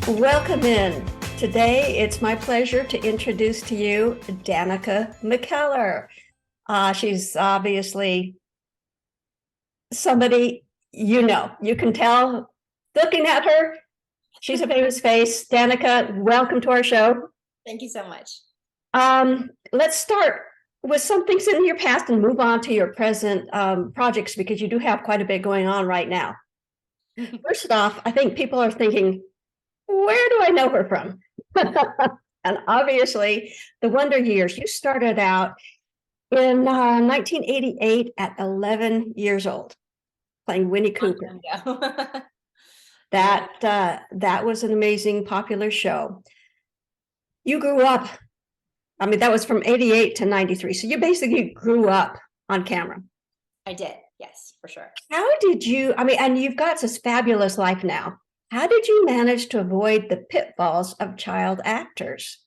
Welcome in. Today, it's my pleasure to introduce to you Danica McKellar. She's obviously somebody you can tell looking at her. She's a famous face. Danica, welcome to our show. Thank you so much. Let's start with some things in your past and move on to your present projects, because you do have quite a bit going on right now. First off, I think people are thinking, where do I know her from? And obviously, the Wonder Years. You started out in 1988 at 11 years old, playing Winnie Cooper. That was an amazing, popular show. You grew up, I mean, that was from 88 to 93. So you basically grew up on camera. I did, yes, for sure. How did you, and you've got this fabulous life now. How did you manage to avoid the pitfalls of child actors?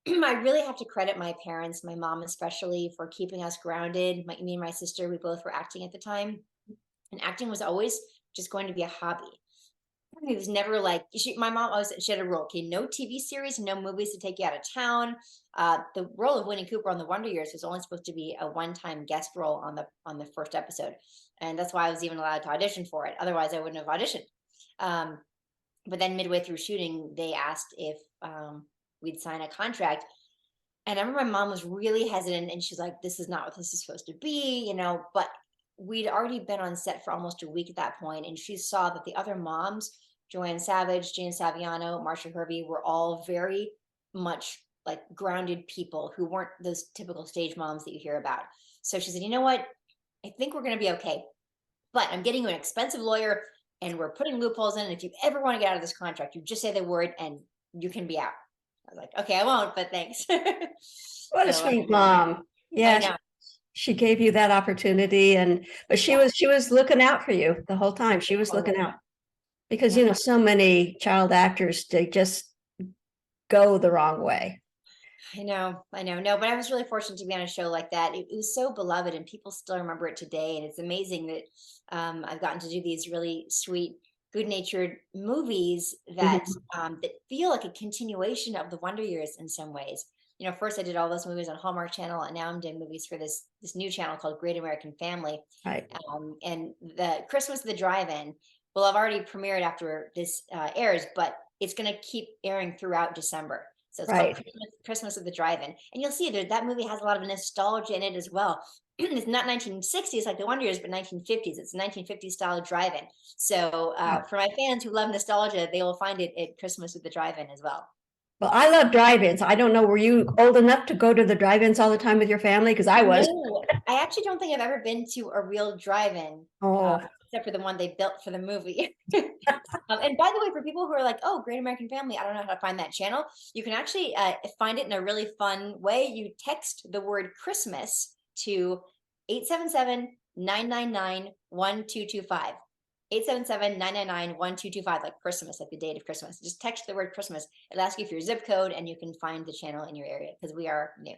I really have to credit my parents, my mom especially, for keeping us grounded. Me and my sister, we both were acting at the time. And acting was always just going to be a hobby. It was never like, my mom always said she had a rule, okay, no TV series, no movies to take you out of town. The role of Winnie Cooper on the Wonder Years was only supposed to be a one-time guest role on the first episode. And that's why I was even allowed to audition for it. Otherwise, I wouldn't have auditioned. But then midway through shooting, they asked if we'd sign a contract. And I remember my mom was really hesitant, and she's like, this is not what this is supposed to be, but we'd already been on set for almost a week at that point, and she saw that the other moms, Joanne Savage, Jane Saviano, Marsha Hervey, were all very much like grounded people who weren't those typical stage moms that you hear about. So she said, you know what, I think we're going to be okay, but I'm getting you an expensive lawyer, and we're putting loopholes in. And if you ever want to get out of this contract, you just say the word and you can be out. I was like, okay, I won't, but thanks. What a sweet mom. Yeah, she gave you that opportunity, but she was looking out for you the whole time. She was looking out, because so many child actors, they just go the wrong way. I know. No, but I was really fortunate to be on a show like that. It was so beloved, and people still remember it today. And it's amazing that I've gotten to do these really sweet, good-natured movies that that feel like a continuation of the Wonder Years in some ways. First I did all those movies on Hallmark Channel, and now I'm doing movies for this new channel called Great American Family. Right. And the Christmas of the Drive-In, well, I've already premiered after this airs, but it's going to keep airing throughout December. So it's called Christmas of the Drive-In. And you'll see that movie has a lot of nostalgia in it as well. It's not 1960s like the Wonder Years, but 1950s. It's a 1950s style drive-in. So for my fans who love nostalgia, they will find it at Christmas with the Drive-In as well. Well, I love drive-ins. I don't know, were you old enough to go to the drive-ins all the time with your family? Because I was. No, I actually don't think I've ever been to a real drive-in. Except for the one they built for the movie. And by the way, for people who are like, oh, Great American Family, I don't know how to find that channel. You can actually find it in a really fun way. You text the word Christmas to 877-999-1225. 877-999-1225, like Christmas, like the date of Christmas. Just text the word Christmas. It'll ask you for your zip code, and you can find the channel in your area, because we are new.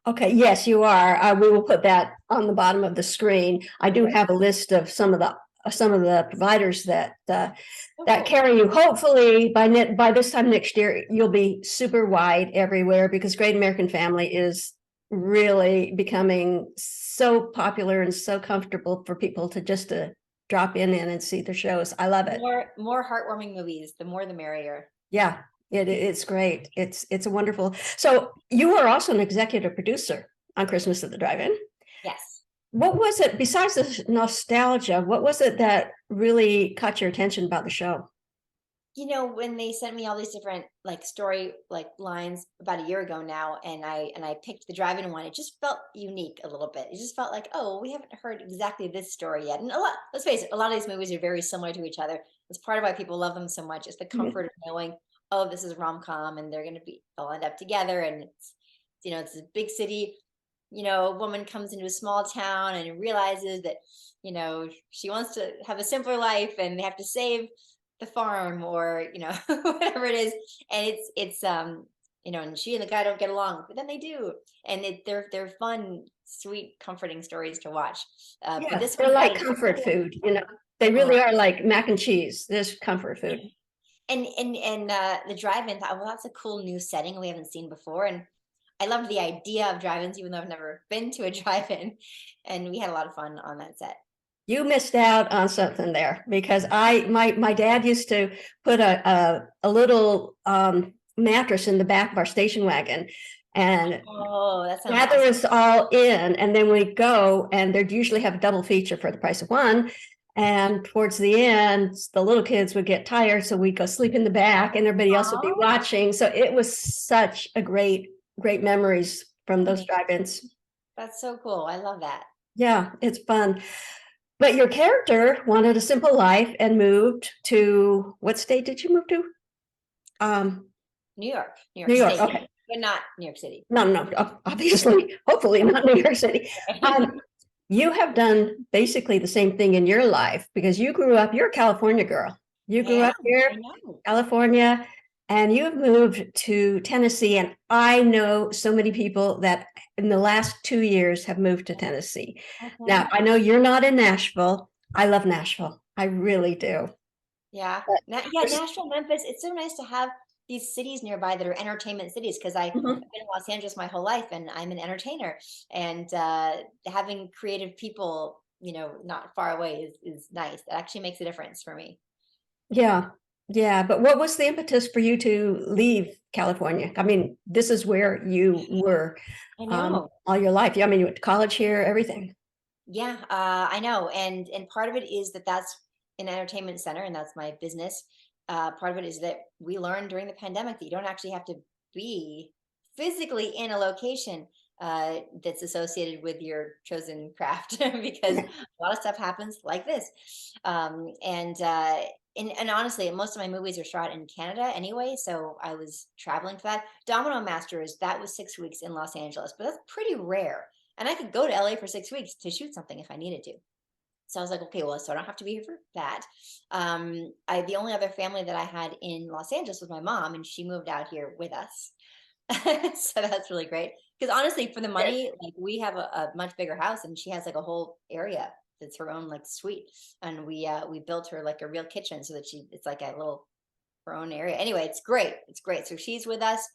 Okay, yes, you are. We will put that on the bottom of the screen. I do have a list of some of the providers that carry you. Hopefully by this time next year, you'll be super wide everywhere, because Great American Family is really becoming so popular and so comfortable for people to just drop in and see the shows. I love it. More heartwarming movies, the more the merrier. Yeah. It's great. It's a wonderful. So you are also an executive producer on Christmas at the Drive-In. Yes. What was it, besides the nostalgia, what was it that really caught your attention about the show? When they sent me all these different story lines about a year ago now, and I picked the Drive-In one, it just felt unique a little bit. It just felt like, oh, we haven't heard exactly this story yet. And let's face it, a lot of these movies are very similar to each other. It's part of why people love them so much. It's the comfort of knowing, oh, this is a rom-com, and they'll end up together, and it's a big city. A woman comes into a small town and realizes that she wants to have a simpler life, and they have to save the farm, or whatever it is, and it's and she and the guy don't get along, but then they do, and they're fun, sweet, comforting stories to watch. But they're like comfort food. They really are like mac and cheese. This comfort food. And the drive-in thought, well, that's a cool new setting we haven't seen before. And I loved the idea of drive-ins, even though I've never been to a drive-in. And we had a lot of fun on that set. You missed out on something there because my dad used to put a little mattress in the back of our station wagon, and Oh, that sounds gather awesome. us all in, and then we go, and they'd usually have a double feature for the price of one. And towards the end, the little kids would get tired, so we'd go sleep in the back, and everybody else would be Aw. watching. So it was such a great memories from those drive-ins. That's so cool. I love that. Yeah, it's fun. But your character wanted a simple life and moved to, what state did you move to? New York New York. State, Okay. but not New York City. No, obviously, hopefully not New York City. You have done basically the same thing in your life because you grew up, you're a California girl. You grew up here, California, and you have moved to Tennessee. And I know so many people that in the last 2 years have moved to Tennessee. Now, I know you're not in Nashville. I love Nashville. I really do. Yeah. Yeah, Nashville, Memphis. It's so nice to have these cities nearby that are entertainment cities, because I've been in Los Angeles my whole life and I'm an entertainer, and having creative people, not far away is nice. It actually makes a difference for me. Yeah. Yeah. But what was the impetus for you to leave California? I mean, this is where you were I know. all your life. I mean, you went to college here, everything. Yeah, I know. And part of it is that that's an entertainment center and that's my business. Part of it is that we learned during the pandemic that you don't actually have to be physically in a location that's associated with your chosen craft, because a lot of stuff happens like this. And honestly, most of my movies are shot in Canada anyway, so I was traveling for that. Domino Masters, that was 6 weeks in Los Angeles, but that's pretty rare. And I could go to LA for 6 weeks to shoot something if I needed to. So I was like, okay, well, so I don't have to be here for that. The only other family that I had in Los Angeles was my mom, and she moved out here with us. So that's really great. Because honestly, for the money, like we have a much bigger house, and she has like a whole area that's her own like suite, and we built her like a real kitchen so that it's like a little her own area. Anyway, it's great. It's great. So she's with us.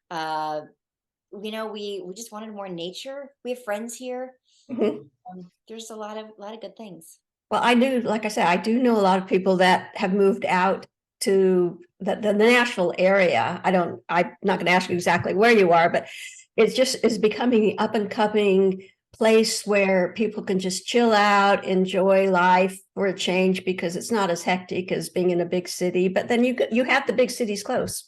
Uh, we just wanted more nature. We have friends here. Mhm. There's a lot of good things. Well, I do, like I said, I do know a lot of people that have moved out to the Nashville area. I'm not going to ask you exactly where you are, but it's just is becoming up and coming place where people can just chill out, enjoy life for a change, because it's not as hectic as being in a big city. But then you have the big cities close.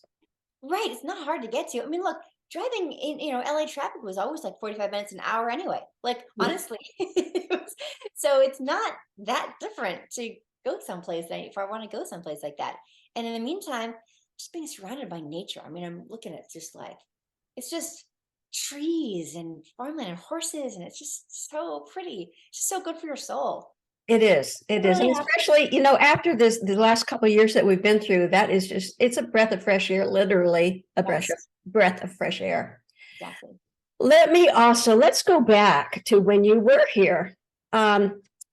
Right. It's not hard to get to. I mean, look, driving in, LA traffic was always like 45 minutes an hour anyway. Like, Yeah. honestly. So it's not that different to go someplace if I want to go someplace like that. And in the meantime, just being surrounded by nature. I mean, I'm looking at just like, it's just trees and farmland and horses, and it's just so pretty. It's just so good for your soul. It is. It is. Really And especially, after the last couple of years that we've been through, that is just, it's a breath of fresh air, literally a Yes, breath of fresh air. exactly. Let's go back to when you were here.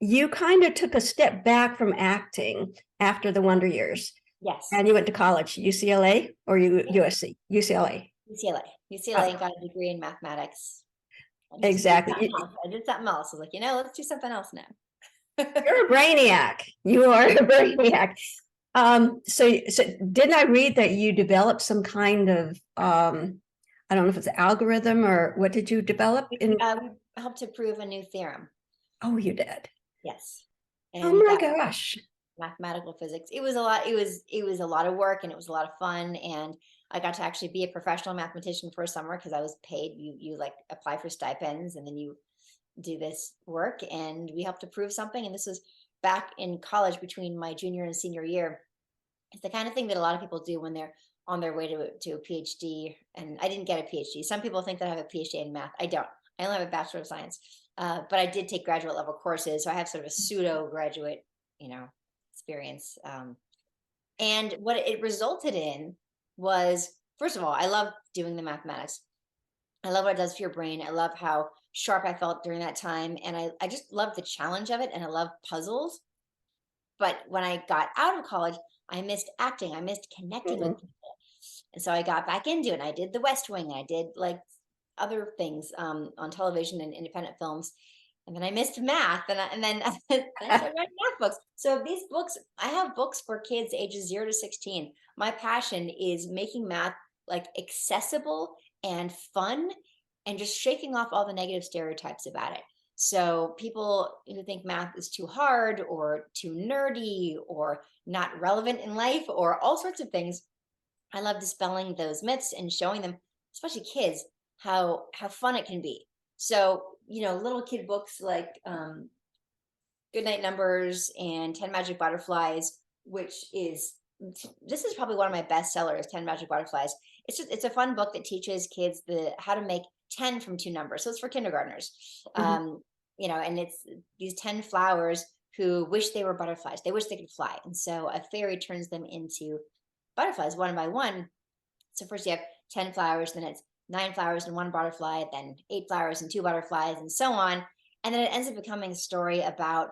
You kind of took a step back from acting after the Wonder Years, Yes. and you went to college, UCLA or USC? UCLA. UCLA. UCLA got a degree in mathematics. Exactly. I did something else. I was like, let's do something else now. You're a brainiac. You are a brainiac. So didn't I read that you developed some kind of I don't know if it's algorithm or what did you develop in? We helped to prove a new theorem. Oh, you did. Yes. Oh And my that gosh. mathematical physics. It was a lot. It was a lot of work, and it was a lot of fun. And I got to actually be a professional mathematician for a summer because I was paid. You like apply for stipends, and then you do this work, and we helped to prove something. And this was back in college between my junior and senior year. It's the kind of thing that a lot of people do when they're on their way to a PhD. And I didn't get a PhD. Some people think that I have a PhD in math. I don't. I only have a Bachelor of Science. But I did take graduate level courses, so I have sort of a pseudo graduate, experience. And what it resulted in was, first of all, I love doing the mathematics. I love what it does for your brain. I love how sharp I felt during that time. And I just love the challenge of it. And I love puzzles. But when I got out of college, I missed acting. I missed connecting with Mhm. people. And so I got back into it, and I did The West Wing. I did like other things on television and independent films. And then I missed math, and then I started writing math books. So these books, I have books for kids ages 0 to 16. My passion is making math like accessible and fun, and just shaking off all the negative stereotypes about it. So people who think math is too hard or too nerdy or not relevant in life or all sorts of things, I love dispelling those myths and showing them, especially kids, how fun it can be. So, little kid books like Goodnight Numbers and 10 Magic Butterflies, which is this is probably one of my best sellers, 10 Magic Butterflies. It's a fun book that teaches kids the how to make 10 from two numbers. So it's for kindergartners. Mhm. And it's these 10 flowers who wish they were butterflies. They wish they could fly. And so a fairy turns them into butterflies one by one. So first you have 10 flowers, then it's 9 flowers and one butterfly, then 8 flowers and two butterflies, and so on. And then it ends up becoming a story about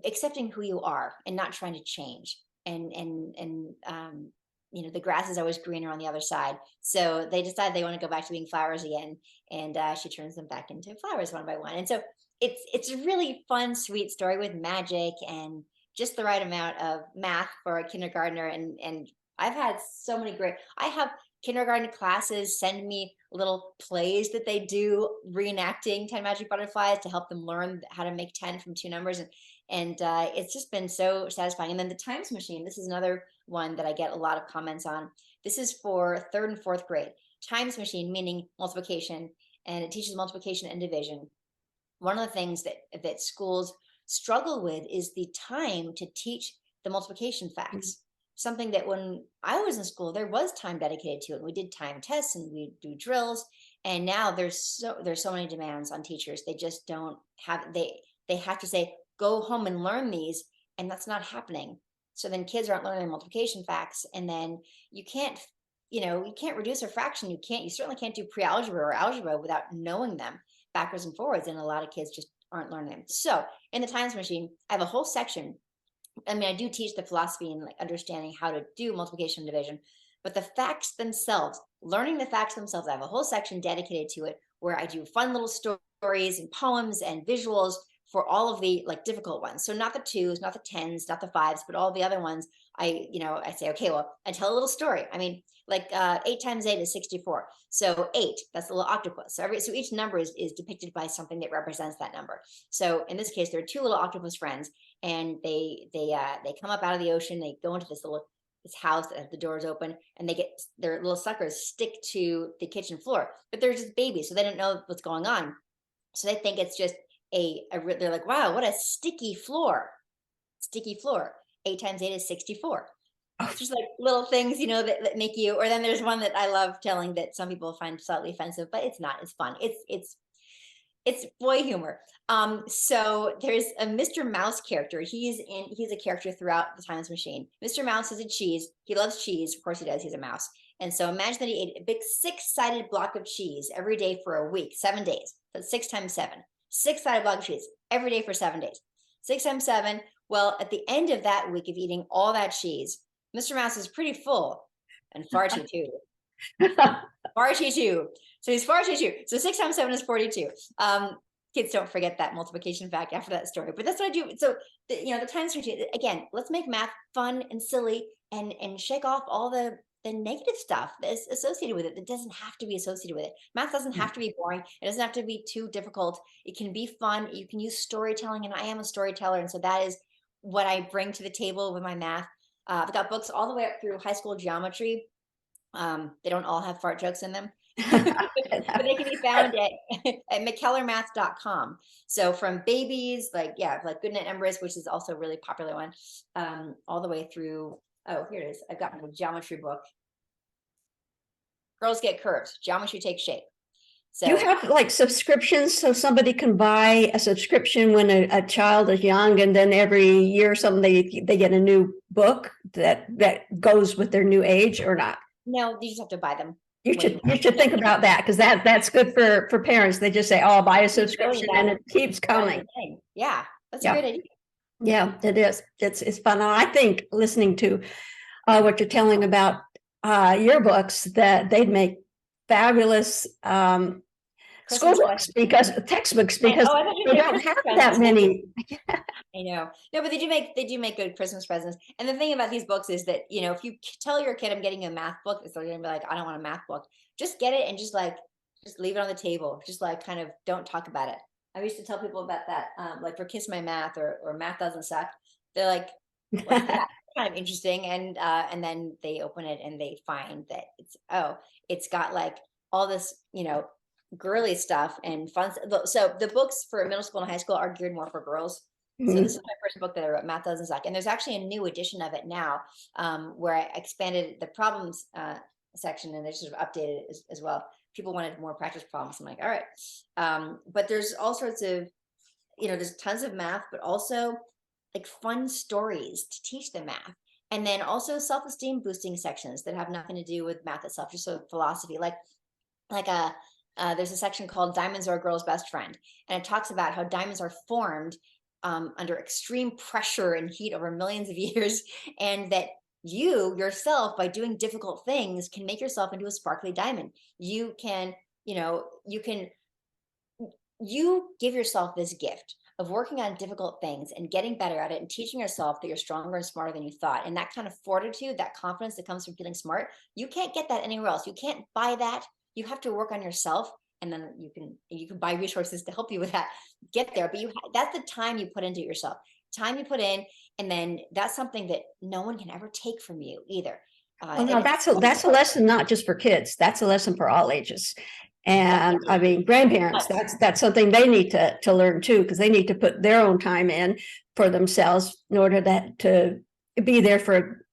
accepting who you are and not trying to change. And the grass is always greener on the other side. So they decide they want to go back to being flowers again, and she turns them back into flowers one by one. And so it's a really fun, sweet story with magic and just the right amount of math for a kindergartner. And I've had so many great. I have kindergarten classes send me little plays that they do reenacting 10 Magic Butterflies to help them learn how to make 10 from two numbers. And it's just been so satisfying. And then the Times Machine, this is another one that I get a lot of comments on. This is for third and fourth grade. Times Machine, meaning multiplication, and it teaches multiplication and division. One of the things that schools struggle with is the time to teach the multiplication facts. Something that when I was in school, there was time dedicated to it. We did time tests and we do drills. And now there's so many demands on teachers. They just don't have they have to say, go home and learn these, and that's not happening. So then kids aren't learning multiplication facts, and then you can't reduce a fraction. You certainly can't do pre-algebra or algebra without knowing them backwards and forwards, and a lot of kids just aren't learning them. So in the Times Machine, I have a whole section. I mean, I do teach the philosophy and like understanding how to do multiplication and division, but the facts themselves, learning the facts themselves, I have a whole section dedicated to it where I do fun little stories and poems and visuals for all of the like difficult ones. So not the twos, not the tens, not the fives, but all the other ones. I say, okay, well, I tell a little story. I mean, like 8 times 8 is 64. So 8, that's a little octopus. So each number is depicted by something that represents that number. So in this case, there are two little octopus friends, and they come up out of the ocean. They go into this house that the doors open, and they get their little suckers stick to the kitchen floor, but they're just babies, so they don't know what's going on. So they think it's just they're like, wow, what a sticky floor. 8 times 8 is 64. It's just like little things, that make you. Or then there's one that I love telling that some people find slightly offensive, but it's not. It's fun. It's boy humor. So there's a Mr. Mouse character. He's a character throughout the Times Machine. Mr. Mouse is a cheese. He loves cheese. Of course he does. He's a mouse. And so imagine that he ate a big 6-sided block of cheese every day for a week, 7 days. That's 6 times 7. 6-sided block of cheese every day for 7 days. 6 times 7. Well, at the end of that week of eating all that cheese, Mr. Mouse is pretty full and farty too. Farty too. So he's farty too. So 6 times 7 is 42. Kids don't forget that multiplication fact after that story, but that's what I do. So the Times Machine, again, let's make math fun and silly and shake off all the negative stuff that's associated with it that doesn't have to be associated with it. Math doesn't have to be boring. It doesn't have to be too difficult. It can be fun. You can use storytelling, and I am a storyteller, and so that is what I bring to the table with my math. I've got books all the way up through high school geometry. They don't all have fart jokes in them, but they can be found at McKellarmath.com. So from babies, like Goodnight Numbers, which is also a really popular one, all the way through. Oh, here it is. I've got my geometry book. Girls Get Curves. Geometry Takes Shape. So you have like subscriptions, so somebody can buy a subscription when a child is young, and then every year or something they get a new book that goes with their new age, or not? No, you just have to buy them. You should think about that, because that's good for parents. They just say, oh, I'll buy a subscription and it keeps coming. Yeah, that's a great idea. Yeah, it is. It's fun. I think listening to what you're telling about your books, that they'd make fabulous school Christmas books, presents. because textbooks, because Oh, I thought you they meant don't Christmas have that presents. many. I know. No, but they do make good Christmas presents. And the thing about these books is that, if you tell your kid I'm getting a math book, they're gonna be like, I don't want a math book. Just get it and just leave it on the table. Just like kind of don't talk about it. I used to tell people about that, like for Kiss My Math or Math Doesn't Suck. They're like, what's that? Kind of interesting. And then they open it and they find that it's got like all this, girly stuff and fun. So the books for middle school and high school are geared more for girls. So this is my first book that I wrote, Math Doesn't Suck. And there's actually a new edition of it now, where I expanded the problems section and they sort of updated it as well. People wanted more practice problems. I'm like, all right. But there's all sorts of, there's tons of math, but also like fun stories to teach the math. And then also self-esteem boosting sections that have nothing to do with math itself, just sort of philosophy, like a there's a section called Diamonds Are a Girl's Best Friend. And it talks about how diamonds are formed under extreme pressure and heat over millions of years. And that you yourself, by doing difficult things, can make yourself into a sparkly diamond. You can, you give yourself this gift of working on difficult things and getting better at it and teaching yourself that you're stronger and smarter than you thought. And that kind of fortitude, that confidence that comes from feeling smart, you can't get that anywhere else. You can't buy that. You have to work on yourself, and then you can buy resources to help you with that, get there. But that's the time you put into yourself, time you put in, and then that's something that no one can ever take from you either. Well, no, that's a lesson not just for kids. That's a lesson for all ages. And I mean, grandparents, that's something they need to learn too, because they need to put their own time in for themselves in order to be there for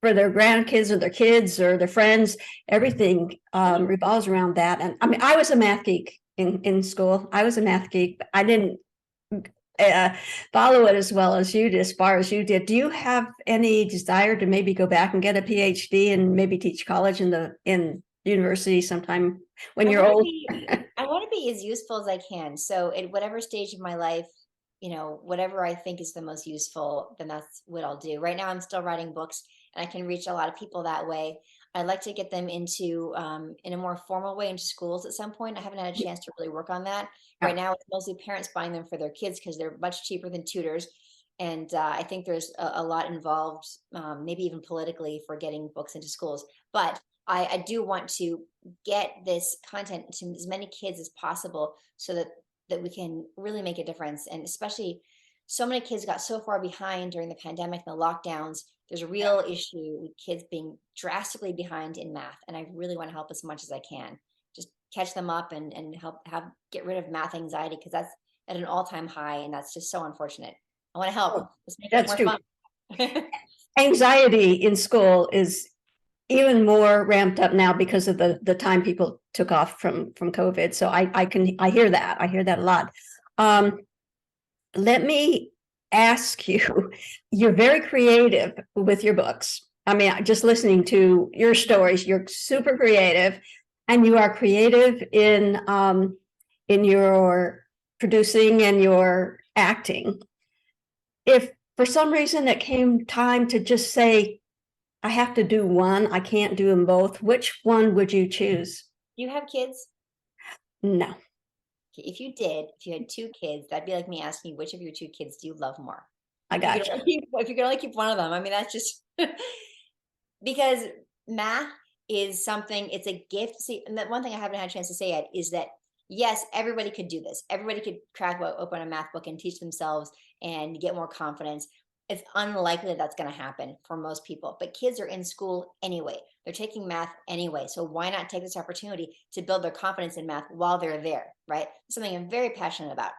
their grandkids or their kids or their friends. Everything revolves around that. And I mean, I was a math geek in school. I was a math geek. I didn't follow it as well as you did, as far as you did. Do you have any desire to maybe go back and get a PhD and maybe teach college in university sometime when you're old? I want to be as useful as I can. So at whatever stage of my life, whatever I think is the most useful, then that's what I'll do. Right now, I'm still writing books and I can reach a lot of people that way. I'd like to get them into, in a more formal way, into schools at some point. I haven't had a chance to really work on that. Right now, it's mostly parents buying them for their kids because they're much cheaper than tutors. And I think there's a lot involved, maybe even politically, for getting books into schools. But I do want to get this content to as many kids as possible so that we can really make a difference. And especially, so many kids got so far behind during the pandemic and the lockdowns. There's a real issue with kids being drastically behind in math. And I really want to help as much as I can. Just catch them up and help get rid of math anxiety, because that's at an all-time high. And that's just so unfortunate. I want to help. Oh, Let's make it that's more true. fun. Anxiety in school is even more ramped up now because of the time people took off from COVID. So I hear that. I hear that a lot. Let me ask you, you're very creative with your books. I mean, just listening to your stories, you're super creative, and you are creative in your producing and your acting. If for some reason it came time to just say, I have to do one, I can't do them both, which one would you choose? Do you have kids? No, If you had two kids, that'd be like me asking you, which of your two kids do you love more? I If you could got you. if you could only keep one of them, I mean, that's just because math is something, it's a gift. See, and that one thing I haven't had a chance to say yet is that yes, everybody could do this. Everybody could crack open a math book and teach themselves and get more confidence. It's unlikely that that's going to happen for most people, but kids are in school anyway. They're taking math anyway. So why not take this opportunity to build their confidence in math while they're there, right? Something I'm very passionate about.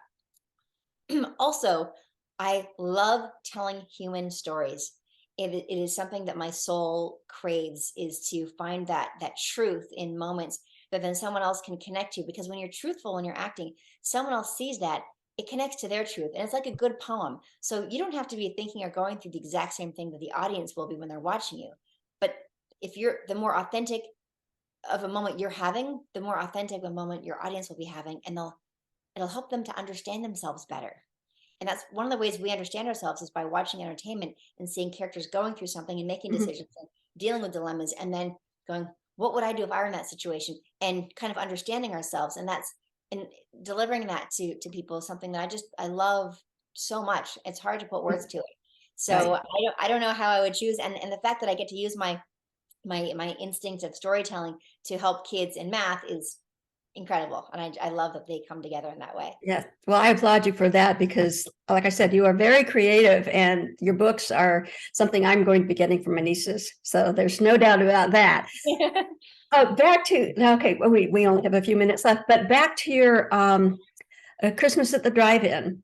Also, I love telling human stories. It is something that my soul craves, is to find that truth in moments that then someone else can connect to. Because when you're truthful when you're acting, someone else sees that, it connects to their truth. And it's like a good poem. So you don't have to be thinking or going through the exact same thing that the audience will be when they're watching you. But if you're the more authentic of a moment you're having, the more authentic of a moment your audience will be having, and it'll help them to understand themselves better. And that's one of the ways we understand ourselves is by watching entertainment and seeing characters going through something and making Mhm. decisions and dealing with dilemmas, and then going, what would I do if I were in that situation? And kind of understanding ourselves. And delivering that to people is something that I love so much. It's hard to put words to it. So Right. I don't know how I would choose. And the fact that I get to use my instinct of storytelling to help kids in math is incredible. And I love that they come together in that way. Yeah. Well, I applaud you for that because, like I said, you are very creative and your books are something I'm going to be getting from my nieces. So there's no doubt about that. Oh, back to, okay, well, we only have a few minutes left, but back to your Christmas at the Drive-In.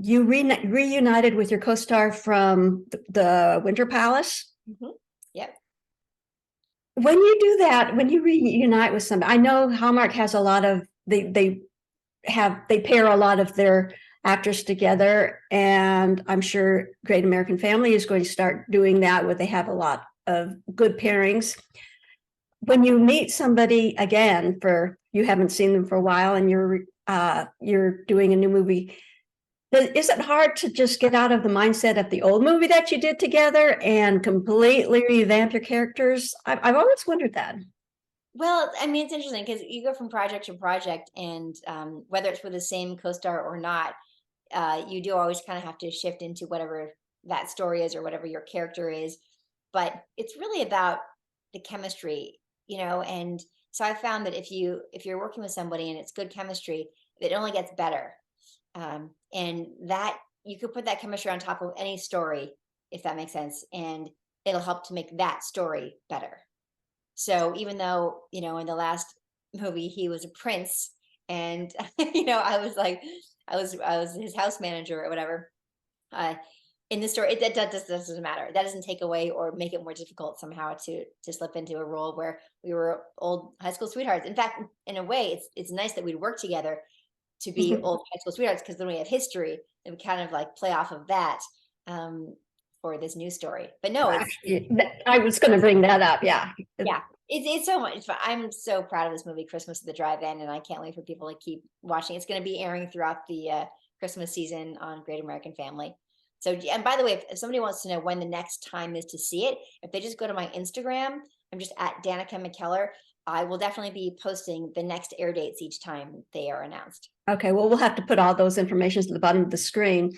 You reunited with your co-star from the Winter Palace. Mhm. Yep. When you do that, when you reunite with somebody, I know Hallmark has a lot of, they pair a lot of their actors together, and I'm sure Great American Family is going to start doing that, where they have a lot of good pairings. When you meet somebody again, for you haven't seen them for a while, and you're doing a new movie, is it hard to just get out of the mindset of the old movie that you did together and completely revamp your characters? I've always wondered that. Well, I mean, it's interesting because you go from project to project, and whether it's with the same co-star or not, you do always kind of have to shift into whatever that story is or whatever your character is. But it's really about the chemistry, And so I found that if you're working with somebody and it's good chemistry, it only gets better. And that you could put that chemistry on top of any story, if that makes sense, and it'll help to make that story better. So even though, in the last movie he was a prince, and I was like, I was his house manager or whatever. Uh, in this story, that doesn't matter. That doesn't take away or make it more difficult somehow to slip into a role where we were old high school sweethearts. In fact, in a way, it's nice that we'd work together to be old high school sweethearts, because then we have history and we kind of like play off of that, um, for this new story. But no, I was going to bring that up. Yeah. yeah, it's so much fun. I'm so proud of this movie, Christmas at the Drive-In, and I can't wait for people to keep watching. It's going to be airing throughout the Christmas season on Great American Family. So, and by the way, if somebody wants to know when the next time is to see it, if they just go to my Instagram, I'm just at Danica McKellar. I will definitely be posting the next air dates each time they are announced. Okay, well, we'll have to put all those informations at the bottom of the screen.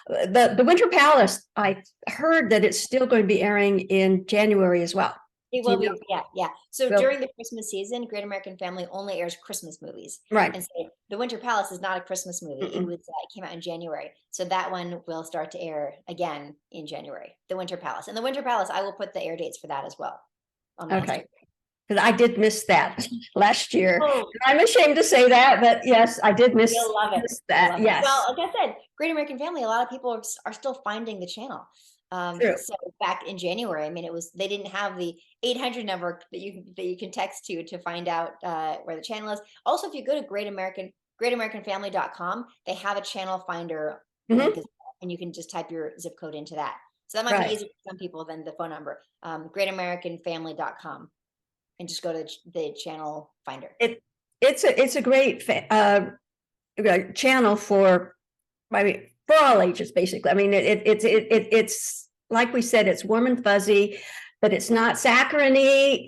The Winter Palace, I heard that it's still going to be airing in January as well. It Do will you be, know? yeah, yeah. So Well, during the Christmas season, Great American Family only airs Christmas movies. right. And so The Winter Palace is not a Christmas movie. Mm-mm. It came out in January. So that one will start to air again in January, The Winter Palace. And The Winter Palace, I will put the air dates for that as well on my Okay. Instagram. Because I did miss that last year. Oh, I'm ashamed to say that, but yes, I did miss, you'll love it. miss You'll that. love it. Yes, Well, like I said, Great American Family, a lot of people are still finding the channel. true. So back in January, I mean, they didn't have the 800 number that you can text to find out where the channel is. Also, if you go to greatamericanfamily.com, they have a channel finder link Mhm. as well, and you can just type your zip code into that. So that might be Right. easier for some people than the phone number. Greatamericanfamily.com, and just go to the channel finder. It's a great channel for, I mean, for all ages, basically. I mean, it's like we said, it's warm and fuzzy, but it's not saccharine-y.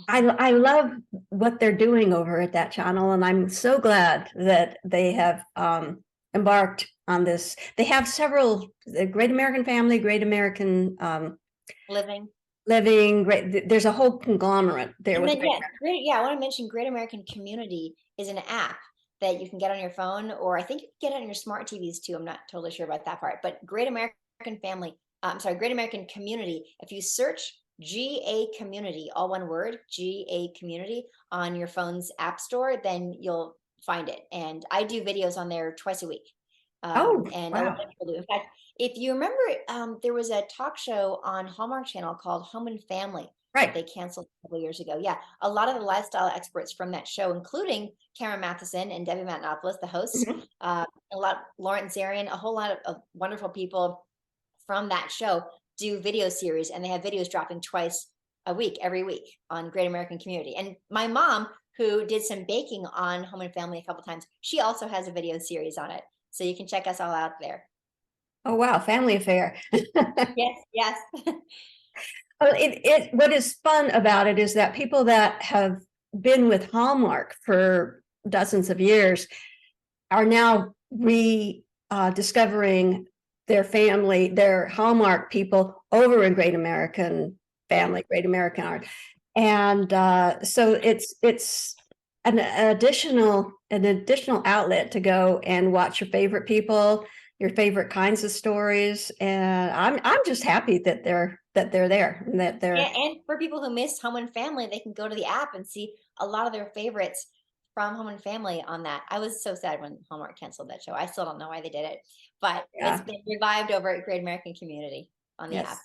I love what they're doing over at that channel, and I'm so glad that they have embarked on this. They have several, the Great American Family, Great American Living. Living, great. There's a whole conglomerate there And with then I want to mention Great American Community is an app that you can get on your phone, or I think you can get it on your smart TVs too. I'm not totally sure about that part, but Great American Family, I'm sorry, Great American Community. If you search GA Community, all one word, GA Community, on your phone's app store, then you'll find it. And I do videos on there twice a week. Oh, And a lot wow. of people do. In fact, if you remember, there was a talk show on Hallmark Channel called Home and Family that Right. they canceled a couple years ago. Yeah, a lot of the lifestyle experts from that show, including Cameron Matheson and Debbie Matenopoulos, the hosts, Mhm. Lawrence Zarian, a whole lot of wonderful people from that show do video series, and they have videos dropping twice a week, every week on Great American Community. And my mom, who did some baking on Home and Family a couple times, she also has a video series on it. So you can check us all out there. Oh, wow. Family affair. Yes, yes. Well, what is fun about it is that people that have been with Hallmark for dozens of years are now discovering their family, their Hallmark people over in Great American Family, Great American Art. And so it's an additional outlet to go and watch your favorite people, your favorite kinds of stories. And I'm just happy that they're there and that they're Yeah, and for people who missed Home and Family, they can go to the app and see a lot of their favorites from Home and Family on that. I was so sad when Hallmark canceled that show. I still don't know why they did it, but Yeah. it's been revived over at Great American Community on the app. Yes.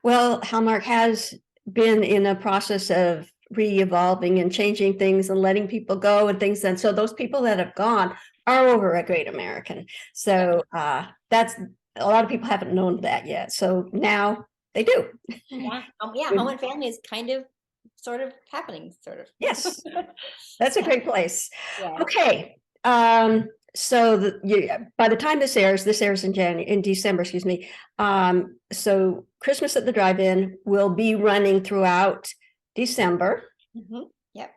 Well, Hallmark has been in a process of re-evolving and changing things and letting people go and things. And so those people that have gone are over at Great American. So that's a lot of people haven't known that yet. So now they do. Yeah. Home and Family is kind of sort of happening, sort of. Yes. That's a great place. Yeah. Okay. So by the time this airs in December, excuse me. So Christmas at the Drive-In will be running throughout December. Yep.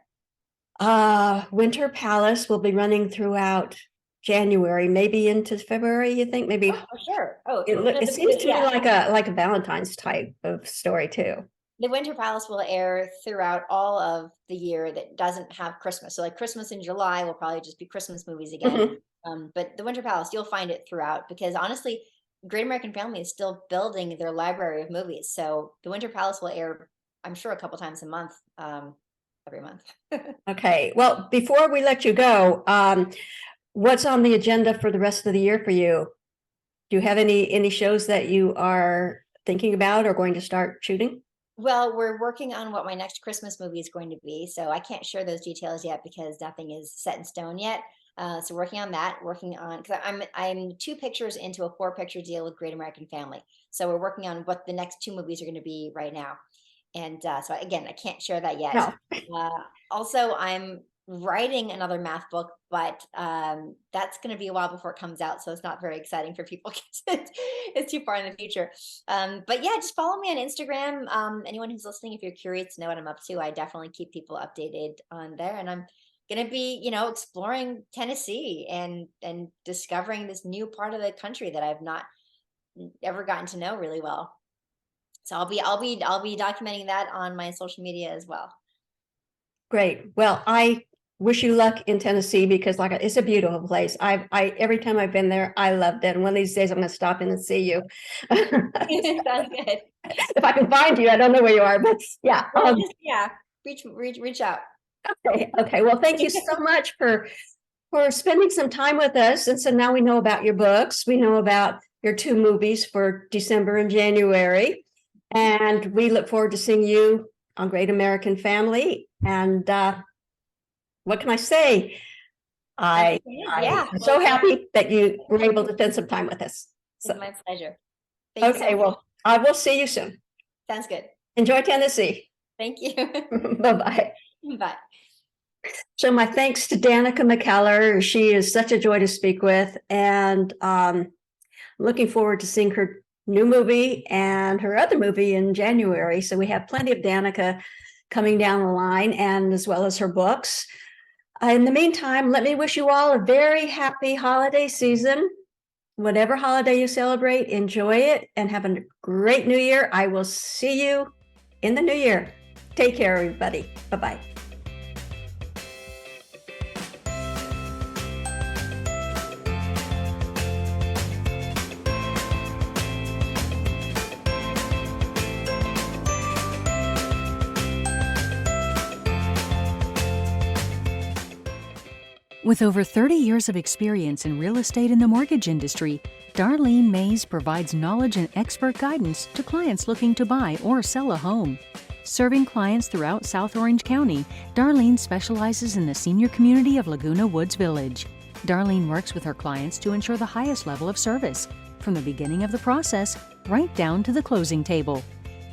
Winter Palace will be running throughout January, maybe into February, you think? Maybe. Oh, sure. Oh, it seems to me like a Valentine's type of story too. The Winter Palace will air throughout all of the year that doesn't have Christmas. So like Christmas in July will probably just be Christmas movies again. But the Winter Palace, you'll find it throughout because honestly, Great American Family is still building their library of movies. So the Winter Palace will air, I'm sure, a couple times a month, every month. Okay. Well, before we let you go, what's on the agenda for the rest of the year for you? Do you have any shows that you are thinking about or going to start shooting? Well, we're working on what my next Christmas movie is going to be. So I can't share those details yet because nothing is set in stone yet. So working on that, because I'm 2 pictures into a 4-picture deal with Great American Family. So we're working on what the next 2 movies are going to be right now. And so again, I can't share that yet. No. Also, I'm writing another math book, but that's going to be a while before it comes out. So it's not very exciting for people because it's too far in the future. But yeah, just follow me on Instagram. Anyone who's listening, if you're curious to know what I'm up to, I definitely keep people updated on there. And I'm going to be, exploring Tennessee and discovering this new part of the country that I've not ever gotten to know really well. So I'll be documenting that on my social media as well. Great. Well, I wish you luck in Tennessee because it's a beautiful place. I every time I've been there, I loved it. And one of these days I'm going to stop in and see you. Sounds good. If I can find you, I don't know where you are, but yeah. Reach out. Okay. Well, thank you so much for spending some time with us. And so now we know about your books. We know about your 2 movies for December and January. And we look forward to seeing you on Great American Family. And what can I say? I'm so happy that you were able to spend some time with us. It's my pleasure. Thank you. Well, I will see you soon. Sounds good. Enjoy Tennessee. Thank you. Bye-bye. Bye. So my thanks to Danica McKellar. She is such a joy to speak with. And looking forward to seeing her new movie and her other movie in January. So we have plenty of Danica coming down the line, and as well as her books. In the meantime, let me wish you all a very happy holiday season. Whatever holiday you celebrate, enjoy it and have a great new year. I will see you in the new year. Take care, everybody. Bye-bye. With over 30 years of experience in real estate and the mortgage industry, Darlene Mays provides knowledge and expert guidance to clients looking to buy or sell a home. Serving clients throughout South Orange County, Darlene specializes in the senior community of Laguna Woods Village. Darlene works with her clients to ensure the highest level of service, from the beginning of the process right down to the closing table.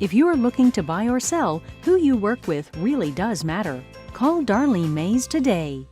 If you are looking to buy or sell, who you work with really does matter. Call Darlene Mays today.